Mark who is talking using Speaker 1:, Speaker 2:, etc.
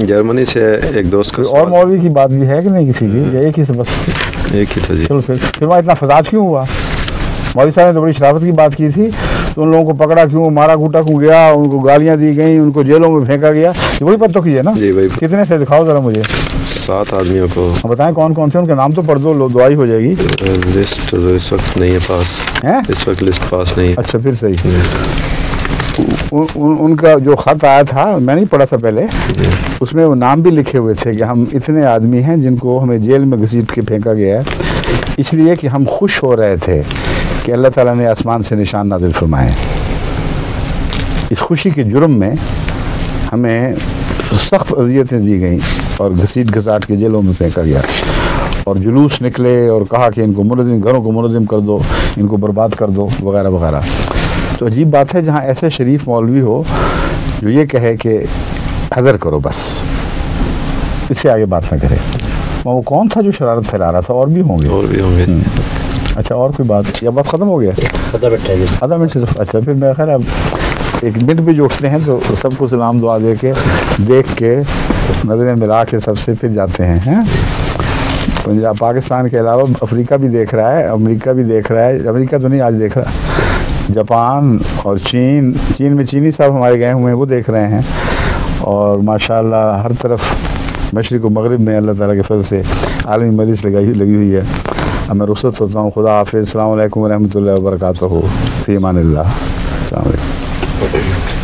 Speaker 1: جرمنی سے ایک دوست کا
Speaker 2: اور مولوی کی بات بھی ہے کہ نہیں کسی کی، یا ایک ہی سے بس؟
Speaker 1: ایک ہی تھا جی.
Speaker 2: چلو پھر وہاں اتنا فساد کیوں ہوا؟ مولوی صاحب نے تو بڑی شرافت کی بات کی تھی، تو ان لوگوں کو پکڑا کیوں، مارا کوٹا کیوں گیا، ان کو گالیاں دی گئیں، ان کو جیلوں میں پھینکا گیا؟ وہی پر تو کی ہے نا
Speaker 1: جی وہی.
Speaker 2: کتنے سے دکھاؤ ذرا مجھے.
Speaker 1: 7 آدمیوں کو.
Speaker 2: بتائیں کون کون سے، ان کے نام تو پڑھ دو، دعائی ہو جائے گی.
Speaker 1: لسٹ اس وقت نہیں ہے پاس. اس وقت لسٹ پاس نہیں ہے.
Speaker 2: اچھا پھر صحیح. ان کا جو خط آیا تھا میں نہیں پڑھا تھا پہلے، اس میں وہ نام بھی لکھے ہوئے تھے کہ ہم اتنے آدمی ہیں جن کو ہمیں جیل میں گھسیٹ کے پھینکا گیا ہے، اس لیے کہ ہم خوش ہو رہے تھے کہ اللہ تعالیٰ نے آسمان سے نشان نازل فرمائے. اس خوشی کے جرم میں ہمیں سخت اذیتیں دی گئیں اور گھسیٹ گھساٹ کے جیلوں میں پھینکا گیا، اور جلوس نکلے اور کہا کہ ان کو منہدم، گھروں کو منہدم کر دو، ان کو برباد کر دو وغیرہ وغیرہ. تو عجیب بات ہے جہاں ایسے شریف مولوی ہو جو یہ کہے کہ حذر کرو بس، اس سے آگے بات نہ کرے. وہ کون تھا جو شرارت پھیلا رہا تھا؟ اور بھی ہوں گے. اچھا اور کوئی بات، یا بات ختم ہو گیا؟ آدھا منٹ صرف. اچھا پھر میں خیر اب 1 منٹ بھی جو اٹھتے ہیں تو سب کو سلام دعا دے کے دیکھ کے نظریں ملا کے سب سے پھر جاتے ہیں. پنجاب پاکستان کے علاوہ افریقہ بھی دیکھ رہا ہے، امریکہ بھی دیکھ رہا ہے، امریکہ تو نہیں آج دیکھ رہا، جاپان اور چین میں چینی صاحب ہمارے گئے ہوئے ہیں وہ دیکھ رہے ہیں، اور ماشاءاللہ ہر طرف مشرق و مغرب میں اللہ تعالیٰ کے فضل سے عالمی مجلس لگی ہوئی ہے. اب میں رخصت ہوتا ہوں. خدا حافظ. السلام علیکم ورحمۃ اللہ وبرکاتہ. فی امان اللہ. السلام علیکم.